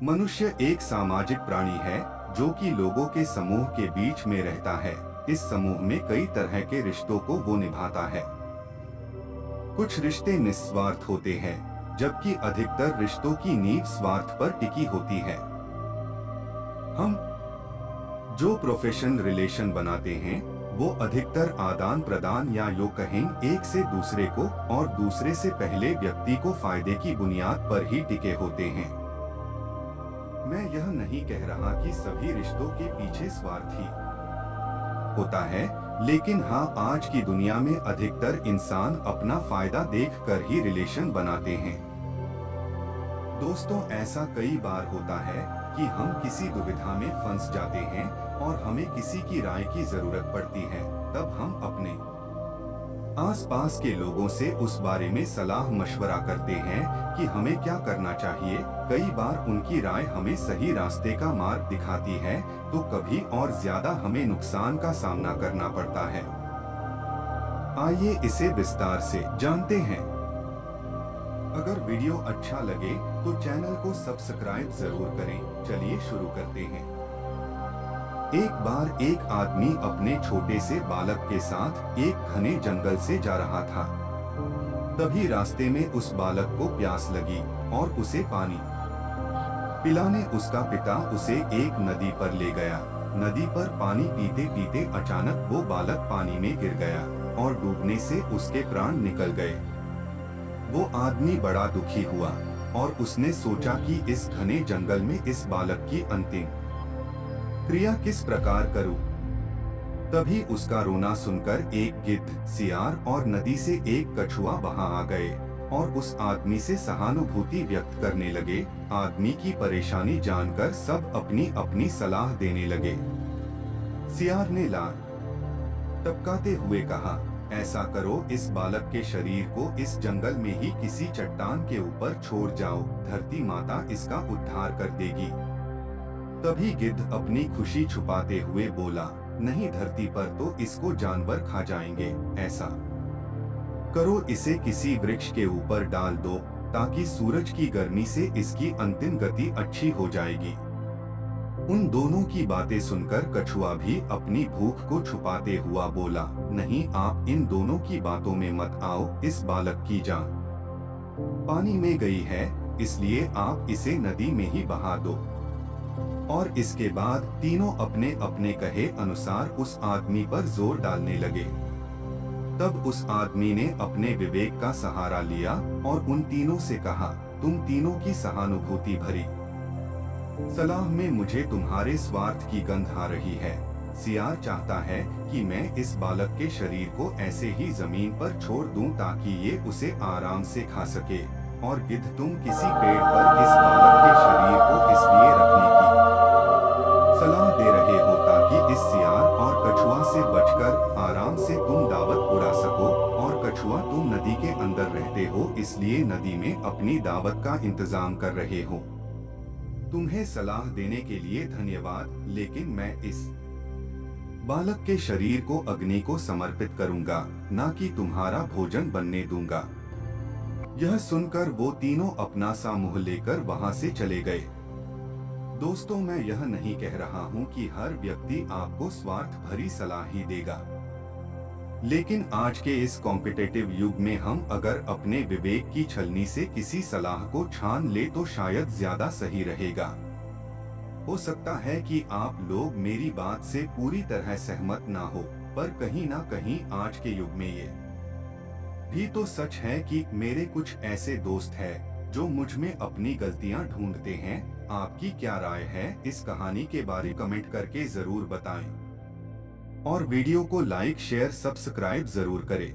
मनुष्य एक सामाजिक प्राणी है जो कि लोगों के समूह के बीच में रहता है। इस समूह में कई तरह के रिश्तों को वो निभाता है। कुछ रिश्ते निस्वार्थ होते हैं, जबकि अधिकतर रिश्तों की नींव स्वार्थ पर टिकी होती है। हम जो प्रोफेशनल रिलेशन बनाते हैं वो अधिकतर आदान प्रदान या यूं कहें एक से दूसरे को और दूसरे से पहले व्यक्ति को फायदे की बुनियाद पर ही टिके होते हैं। मैं यह नहीं कह रहा कि सभी रिश्तों के पीछे स्वार्थ ही होता है, लेकिन हाँ, आज की दुनिया में अधिकतर इंसान अपना फायदा देखकर ही रिलेशन बनाते हैं। दोस्तों, ऐसा कई बार होता है कि हम किसी दुविधा में फंस जाते हैं और हमें किसी की राय की जरूरत पड़ती है। तब हम अपने आसपास के लोगों से उस बारे में सलाह मशवरा करते हैं कि हमें क्या करना चाहिए। कई बार उनकी राय हमें सही रास्ते का मार्ग दिखाती है, तो कभी और ज्यादा हमें नुकसान का सामना करना पड़ता है। आइए इसे विस्तार से जानते हैं। अगर वीडियो अच्छा लगे तो चैनल को सब्सक्राइब जरूर करें। चलिए शुरू करते हैं। एक बार एक आदमी अपने छोटे से बालक के साथ एक घने जंगल से जा रहा था। तभी रास्ते में उस बालक को प्यास लगी और उसे पानी पिलाने उसका पिता उसे एक नदी पर ले गया। नदी पर पानी पीते पीते अचानक वो बालक पानी में गिर गया और डूबने से उसके प्राण निकल गए। वो आदमी बड़ा दुखी हुआ और उसने सोचा कि इस घने जंगल में इस बालक की अंतिम क्रिया किस प्रकार करूं। तभी उसका रोना सुनकर एक गिद्ध, सियार और नदी से एक कछुआ वहां आ गए और उस आदमी से सहानुभूति व्यक्त करने लगे। आदमी की परेशानी जानकर सब अपनी अपनी सलाह देने लगे। सियार ने लार टपकाते हुए कहा, ऐसा करो, इस बालक के शरीर को इस जंगल में ही किसी चट्टान के ऊपर छोड़ जाओ, धरती माता इसका उद्धार कर देगी। तभी गिद्ध अपनी खुशी छुपाते हुए बोला, नहीं, धरती पर तो इसको जानवर खा जाएंगे। ऐसा करो, इसे किसी वृक्ष के ऊपर डाल दो ताकि सूरज की गर्मी से इसकी अंतिम गति अच्छी हो जाएगी। उन दोनों की बातें सुनकर कछुआ भी अपनी भूख को छुपाते हुआ बोला, नहीं, आप इन दोनों की बातों में मत आओ। इस बालक की जान पानी में गई है, इसलिए आप इसे नदी में ही बहा दो। और इसके बाद तीनों अपने अपने कहे अनुसार उस आदमी पर जोर डालने लगे। तब उस आदमी ने अपने विवेक का सहारा लिया और उन तीनों से कहा, तुम तीनों की सहानुभूति भरी सलाह में मुझे तुम्हारे स्वार्थ की गंध आ रही है। सियार चाहता है कि मैं इस बालक के शरीर को ऐसे ही जमीन पर छोड़ दूं ताकि ये उसे आराम से खा सके, और गिद्ध, तुम किसी पेड़ पर इस बालक के शरीर को इसलिए रखने की सलाह दे रहे हो ताकि इस सियार और कछुआ से बचकर आराम से तुम दावत उड़ा सको, और कछुआ, तुम नदी के अंदर रहते हो इसलिए नदी में अपनी दावत का इंतजाम कर रहे हो। तुम्हें सलाह देने के लिए धन्यवाद, लेकिन मैं इस बालक के शरीर को अग्नि को समर्पित करूंगा, ना कि तुम्हारा भोजन बनने दूंगा। यह सुनकर वो तीनों अपना सा मुंह लेकर वहां से चले गए। दोस्तों, मैं यह नहीं कह रहा हूं कि हर व्यक्ति आपको स्वार्थ भरी सलाह ही देगा, लेकिन आज के इस कॉम्पिटिटिव युग में हम अगर अपने विवेक की छलनी से किसी सलाह को छान ले तो शायद ज्यादा सही रहेगा। हो सकता है कि आप लोग मेरी बात से पूरी तरह सहमत ना हो, पर कहीं ना कहीं आज के युग में ये भी तो सच है कि मेरे कुछ ऐसे दोस्त हैं जो मुझ में अपनी गलतियां ढूंढते हैं। आपकी क्या राय है इस कहानी के बारे कमेंट करके जरूर बताएं और वीडियो को लाइक, शेयर, सब्सक्राइब जरूर करें।